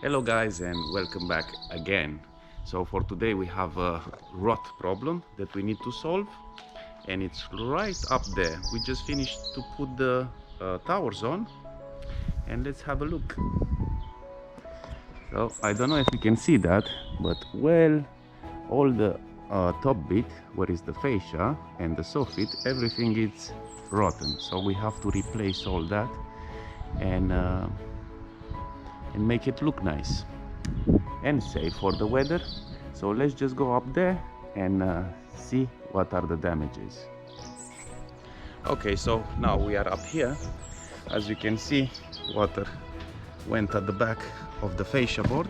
Hello guys and welcome back again. So for today we have a rot problem that we need to solve, and it's right up there. We just finished to put the towers on, and let's have a look. So I don't know if you can see that, but well, all the top bit where is the fascia and the soffit, everything is rotten, so we have to replace all that and make it look nice and safe for the weather. So let's just go up there and see what are the damages. Okay, so now we are up here. As you can see, water went at the back of the fascia board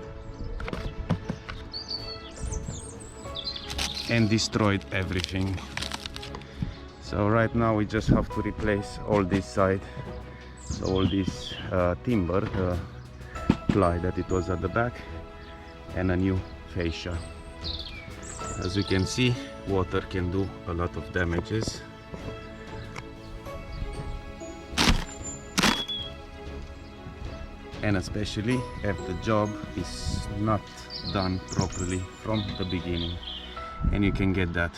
and destroyed everything. So right now we just have to replace all this side, so all this timber, ply that it was at the back, and a new fascia. As you can see, water can do a lot of damages. And especially if the job is not done properly from the beginning, and you can get that.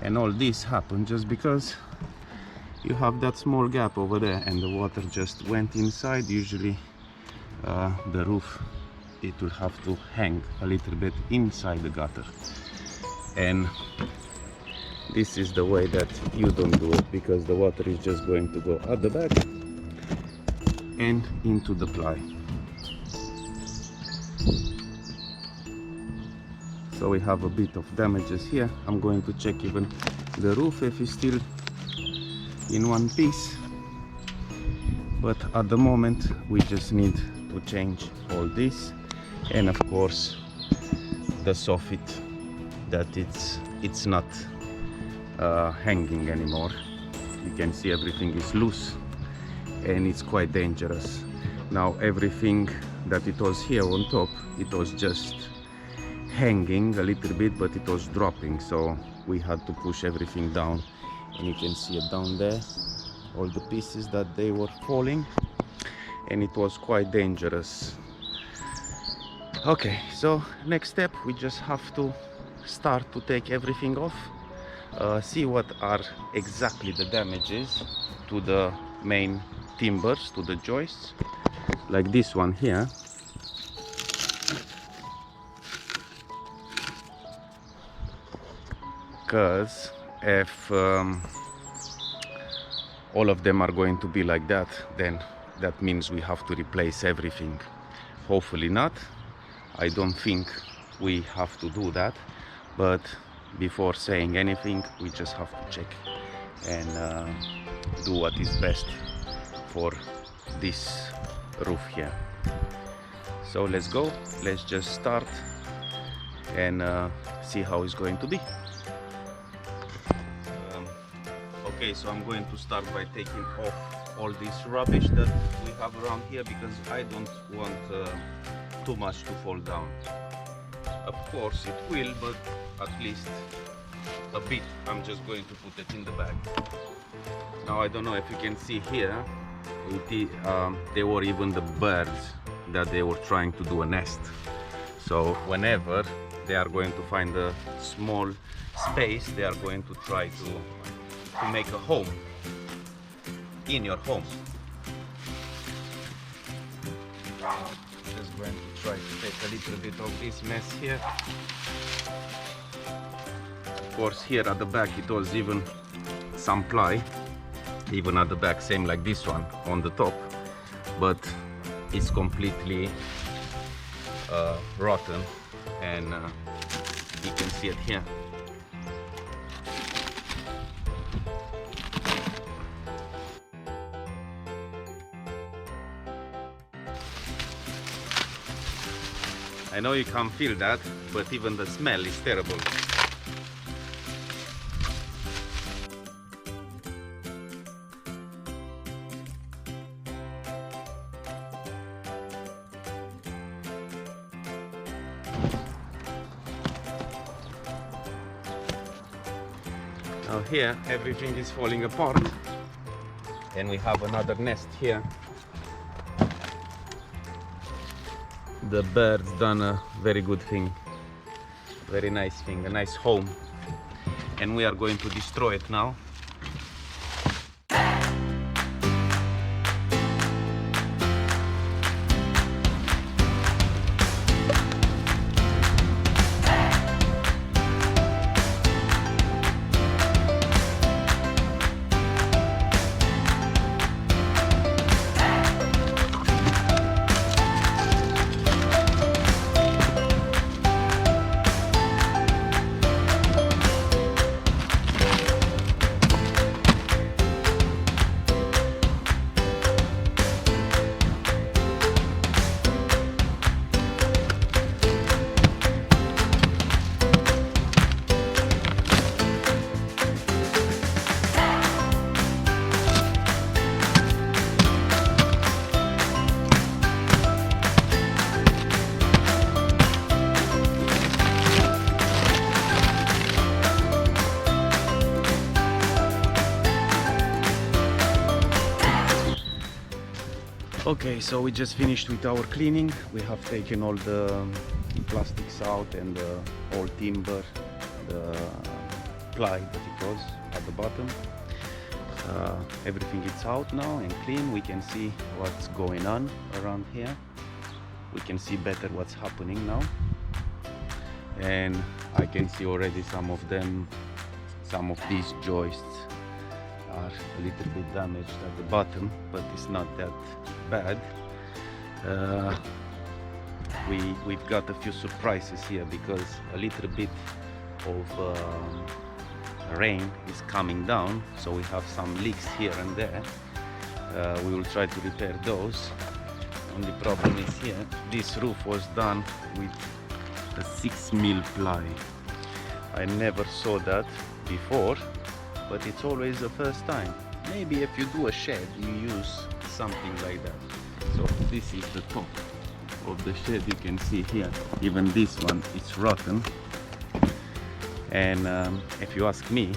And all this happened just because you have that small gap over there and the water just went inside. Usually the roof, it will have to hang a little bit inside the gutter, and this is the way that you don't do it, because the water is just going to go at the back and into the ply. So we have a bit of damages here. I'm going to check even the roof if it's still in one piece, but at the moment we just need to change all this, and of course the soffit, that it's not hanging anymore. You can see everything is loose and it's quite dangerous. Now everything that it was here on top, it was just hanging a little bit, but it was dropping, so we had to push everything down, and you can see it down there, all the pieces that they were falling, and it was quite dangerous. Okay, so next step, we just have to start to take everything off, see what are exactly the damages to the main timbers, to the joists, like this one here. Because if all of them are going to be like that, then that means we have to replace everything. Hopefully not. I don't think we have to do that, but before saying anything, we just have to check and do what is best for this roof here. So let's go, let's just start and see how it's going to be. Okay, so I'm going to start by taking off all this rubbish that we have around here, because I don't want too much to fall down. Of course it will, but at least a bit. I'm just going to put it in the bag. Now I don't know if you can see here, there were even the birds that they were trying to do a nest. So whenever they are going to find a small space, they are going to try to make a home in your home. Just going to try to take a little bit of this mess here. Of course, here at the back it was even some ply, even at the back, same like this one on the top, but it's completely rotten, and you can see it here. I know you can't feel that, but even the smell is terrible. Now here everything is falling apart, and we have another nest here. the birds done a very good thing, very nice thing, a nice home, and we are going to destroy it now. Okay, so we just finished with our cleaning. We have taken all the plastics out and the old timber, the ply that it was at the bottom. Everything is out now and clean. We can see what's going on around here. We can see better what's happening now. And I can see already some of these joists are a little bit damaged at the bottom, but it's not that bad. We've got a few surprises here because a little bit of rain is coming down, so we have some leaks here and there. We will try to repair those. Only problem is here, this roof was done with a 6mm ply. I never saw that before, but it's always the first time. Maybe if you do a shed, you use something like that. So this is the top of the shed. You can see here, even this one is rotten. And if you ask me,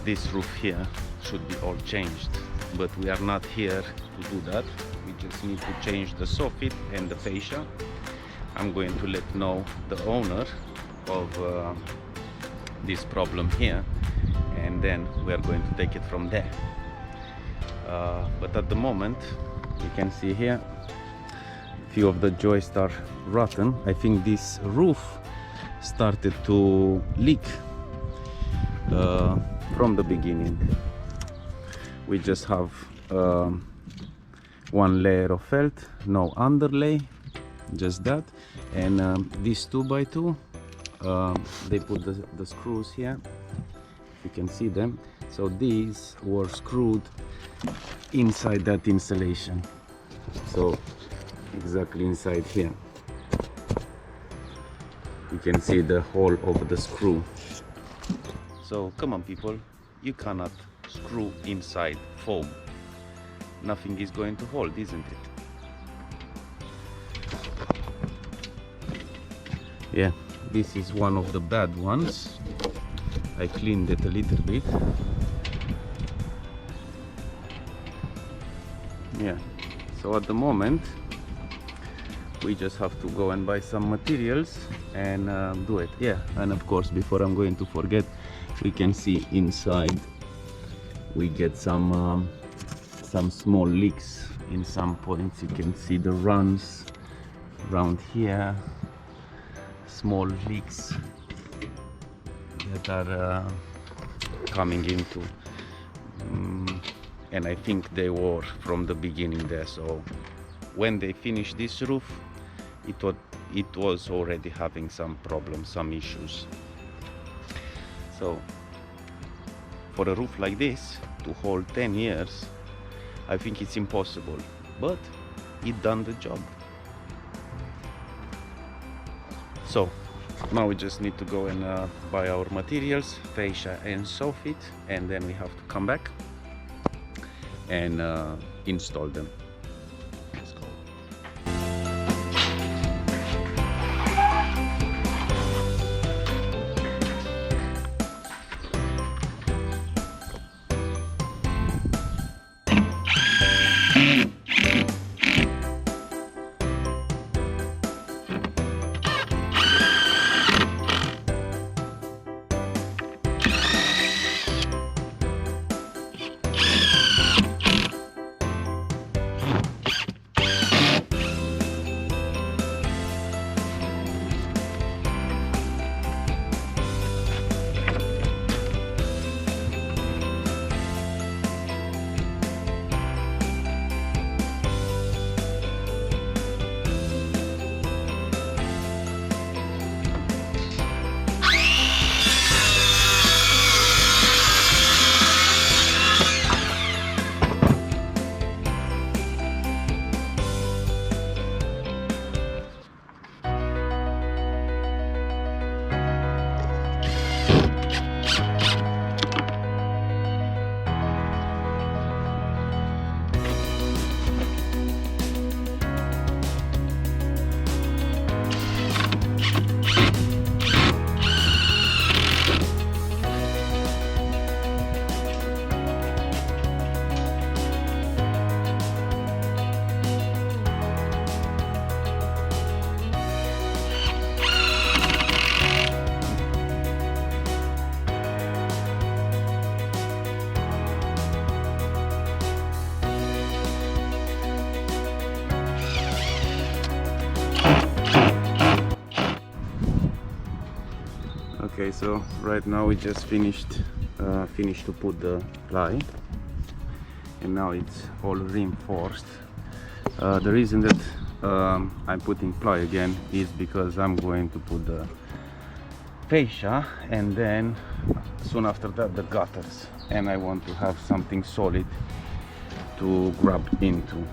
this roof here should be all changed, but we are not here to do that. We just need to change the soffit and the fascia. I'm going to let know the owner of this problem here, and then we are going to take it from there. But at the moment, you can see here, a few of the joists are rotten. I think this roof started to leak from the beginning. We just have one layer of felt, no underlay, just that. And this 2x2, they put the screws here, you can see them. So these were screwed inside that insulation, so exactly inside here you can see the hole of the screw. So come on people, you cannot screw inside foam. Nothing is going to hold, isn't it? Yeah, this is one of the bad ones. I cleaned it a little bit. Yeah, so at the moment we just have to go and buy some materials and do it. Yeah, and of course, before I'm going to forget, we can see inside we get some small leaks in some points. You can see the runs around here, small leaks that are coming into, and I think they were from the beginning there. So when they finished this roof, it was already having some problems, some issues. So for a roof like this to hold 10 years, I think it's impossible, but it done the job. So now we just need to go and buy our materials, fascia and soffit, and then we have to come back and install them. Let's go. Okay, so right now we just finished to put the ply, and now it's all reinforced. The reason that I'm putting ply again is because I'm going to put the fascia and then soon after that the gutters, and I want to have something solid to grab into.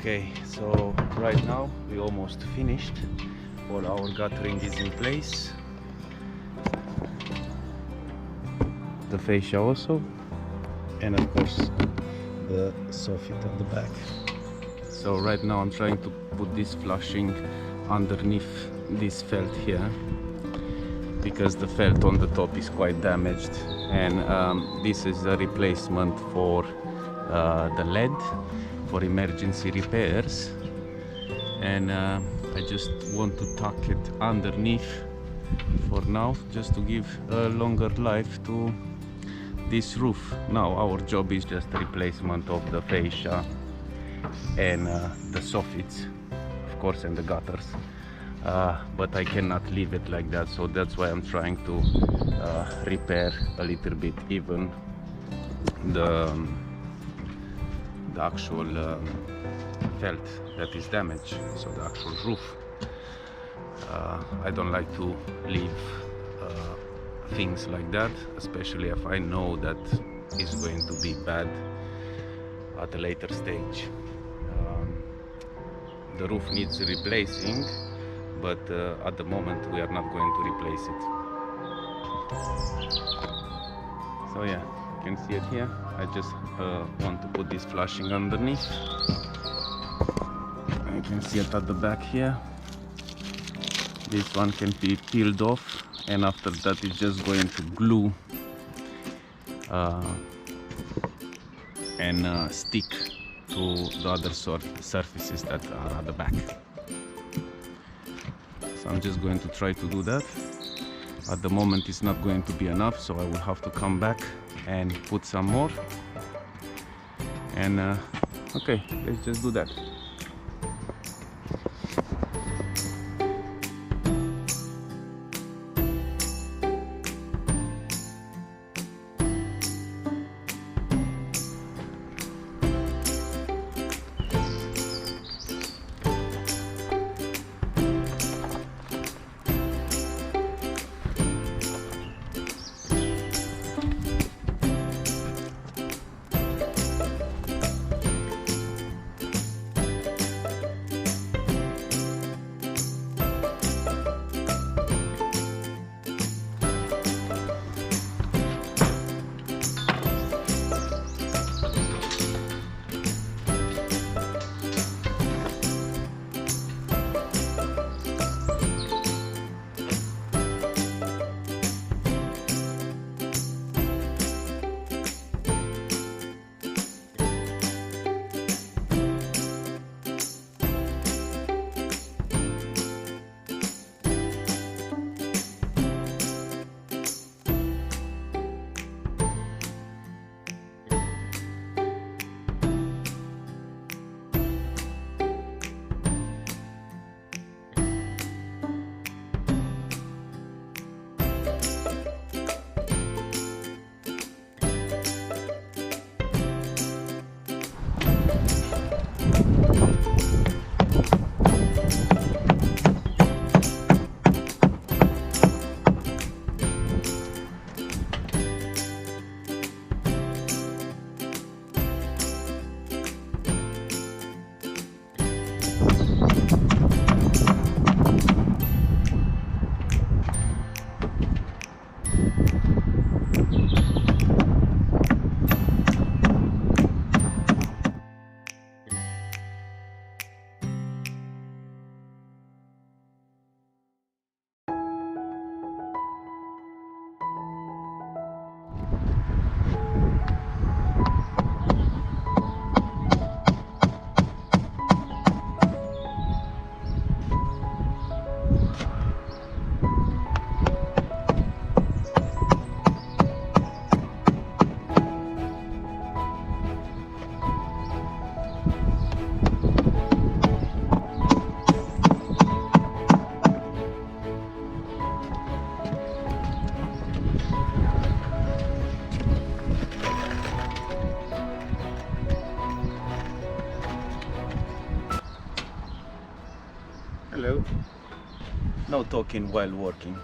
Okay, so right now we almost finished. All our guttering is in place. The fascia also, and of course the soffit at the back. So right now I'm trying to put this flushing underneath this felt here, because the felt on the top is quite damaged, and this is a replacement for the lead for emergency repairs, and I just want to tuck it underneath for now, just to give a longer life to this roof. Now our job is just replacement of the fascia and the soffits, of course, and the gutters, but I cannot leave it like that, so that's why I'm trying to repair a little bit even the actual felt that is damaged, so the actual roof. I don't like to leave things like that, especially if I know that it's going to be bad at a later stage. The roof needs replacing, but at the moment we are not going to replace it. So yeah, you can see it here. I just want to put this flashing underneath. You can see it at the back here. This one can be peeled off, and after that it's just going to glue and stick to the other surfaces that are at the back. So I'm just going to try to do that. At the moment it's not going to be enough, so I will have to come back and put some more. And okay, let's just do that. Hello. No talking while working.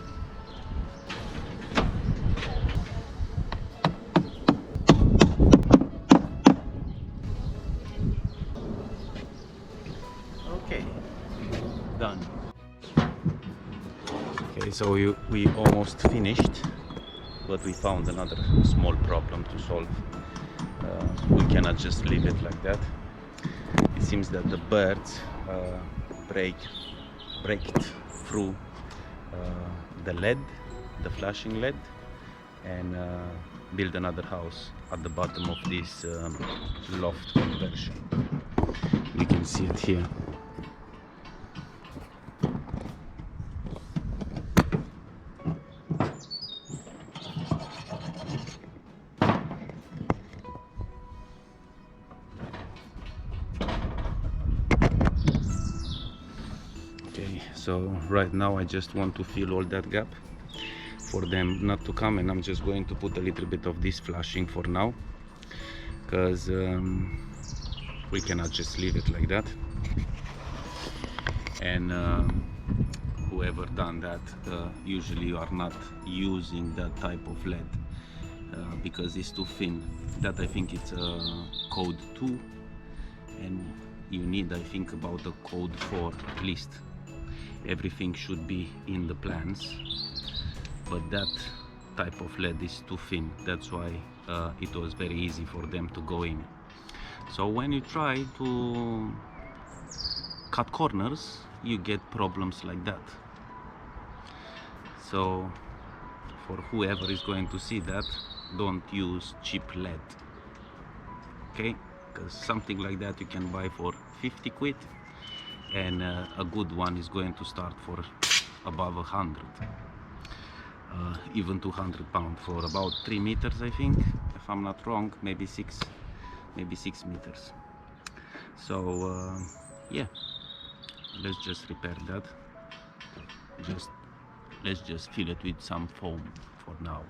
so we almost finished, but we found another small problem to solve. We cannot just leave it like that. It seems that the birds breaked through the LED, the flashing LED, and build another house at the bottom of this loft conversion. We can see it here. Okay, so right now I just want to fill all that gap for them not to come, and I'm just going to put a little bit of this flashing for now, because we cannot just leave it like that. And whoever done that, usually you are not using that type of LED because it's too thin. That I think it's code 2, and you need, I think, about a code 4 at least. Everything should be in the plans, but that type of LED is too thin. That's why it was very easy for them to go in. So when you try to cut corners, you get problems like that. So for whoever is going to see that, don't use cheap LED, okay? Because something like that you can buy for 50 quid, and a good one is going to start for above 100, even 200 pounds for about 3 meters, I think, if I'm not wrong, maybe 6 meters. So yeah, let's just repair that. Let's just fill it with some foam for now.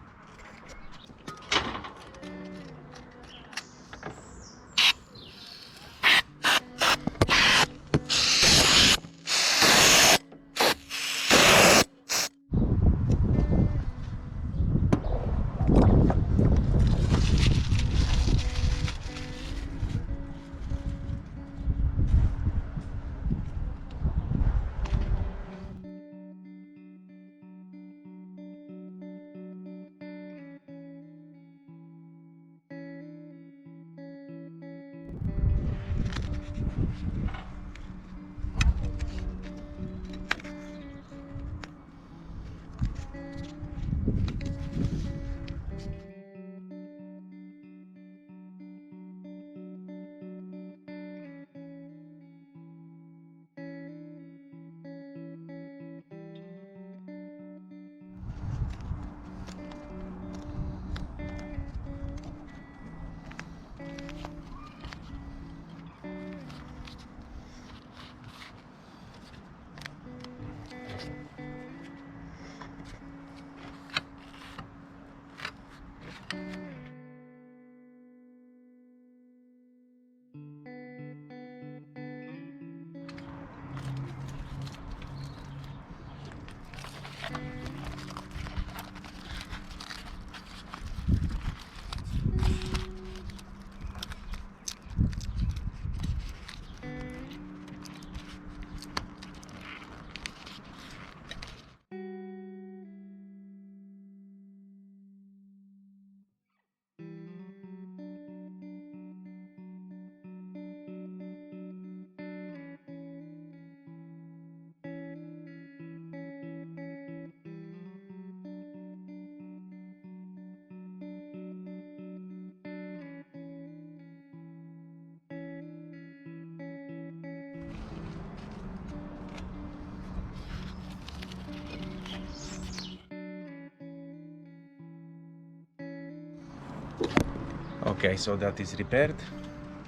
Okay, so that is repaired.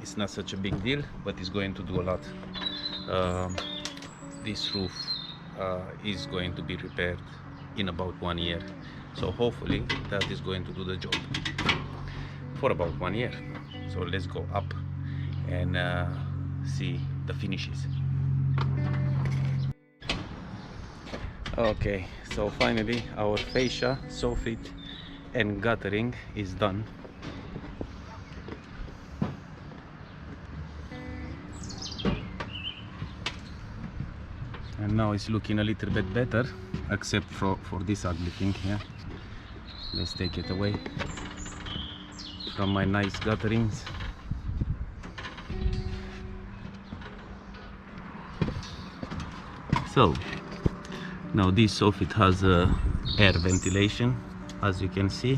It's not such a big deal, but it's going to do a lot. This roof is going to be repaired in about 1 year, so hopefully that is going to do the job for about 1 year. So let's go up and see the finishes. Okay, so finally our fascia soffit and guttering is done. And now it's looking a little bit better, except for this ugly thing here. Let's take it away from my nice gutterings. So now this soffit has air ventilation, as you can see,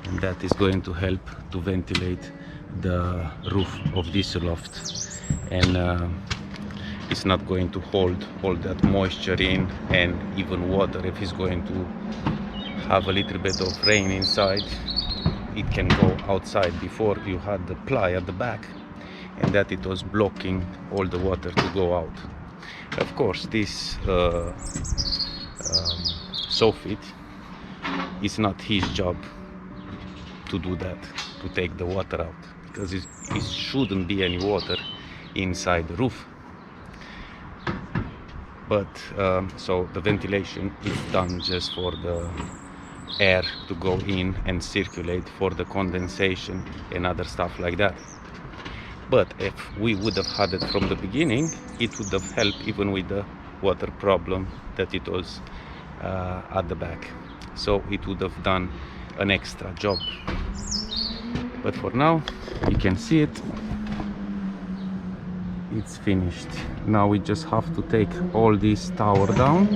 and that is going to help to ventilate the roof of this loft, and it's not going to hold all that moisture in, and even water, if it's going to have a little bit of rain inside, it can go outside. Before you had the ply at the back, and that it was blocking all the water to go out. Of course, this soffit, it's not his job to do that, to take the water out, because it shouldn't be any water inside the roof. But so the ventilation is done just for the air to go in and circulate, for the condensation and other stuff like that. But if we would have had it from the beginning, it would have helped even with the water problem that it was at the back. So it would have done an extra job. But for now, you can see it. It's finished. Now we just have to take all this tower down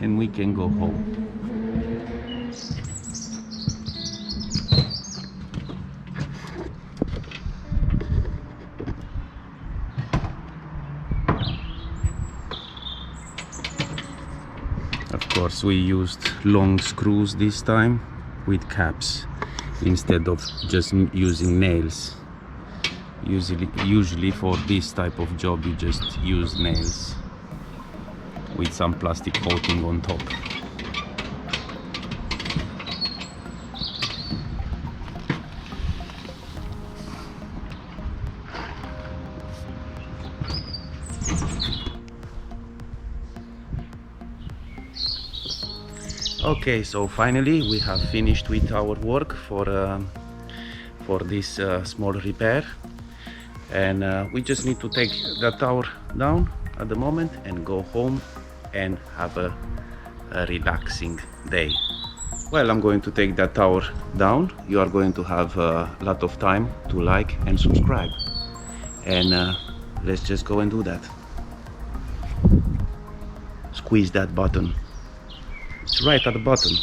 and we can go home. Of course, we used long screws this time with caps instead of just using nails. Usually for this type of job you just use nails with some plastic coating on top. Okay, so finally we have finished with our work for this small repair, and we just need to take the tower down at the moment and go home and have a relaxing day. Well, I'm going to take that tower down. You are going to have a lot of time to like and subscribe, and let's just go and do that. Squeeze that button. It's right at the bottom.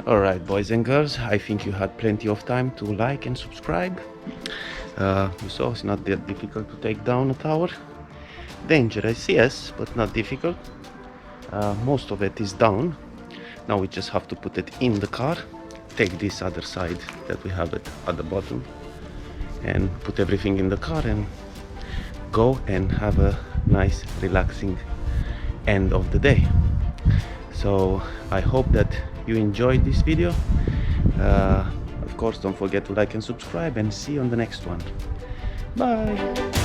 Alright, boys and girls, I think you had plenty of time to like and subscribe. You saw it's not that difficult to take down a tower. Dangerous, yes, but not difficult. Most of it is down. Now we just have to put it in the car, take this other side that we have it at the bottom, and put everything in the car and go and have a nice relaxing end of the day. So I hope that you enjoyed this video. Of course, don't forget to like and subscribe, and see you on the next one. Bye.